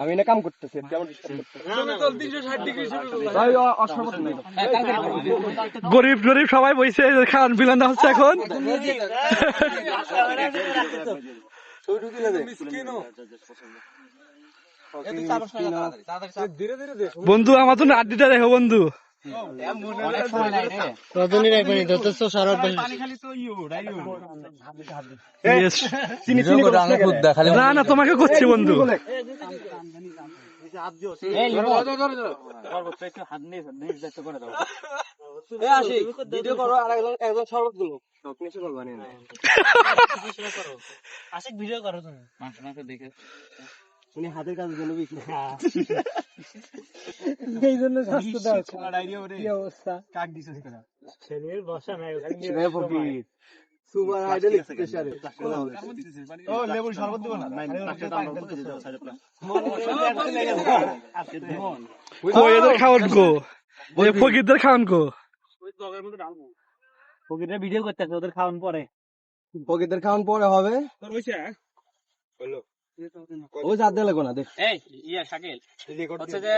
আমি না কাম করতেছি গরিব গরিব সবাই বইছে খান বিলান হচ্ছে এখন। বন্ধু আমার তো আড্ডিটা দেখো বন্ধু। না না তোমাকে করছি বন্ধু। হাতের কাজ জন্য এই জন্য স্বাস্থ্য দেওয়া হচ্ছে কি অবস্থা কাক দিছে ছেলের বসা নাই সুপার আইডল স্পেশাল ও লেবুর শরবত দিব না এদের খাওয়ান কো ফকিরদের খাওয়ান কো ফকিররা ভিডিও করতেছে ওদের খাওয়ান পরে পকেটের খাওয়ান পরে হবে ও যা দিলে কোনা দেখ এই ইয়া শাকিল হচ্ছে যে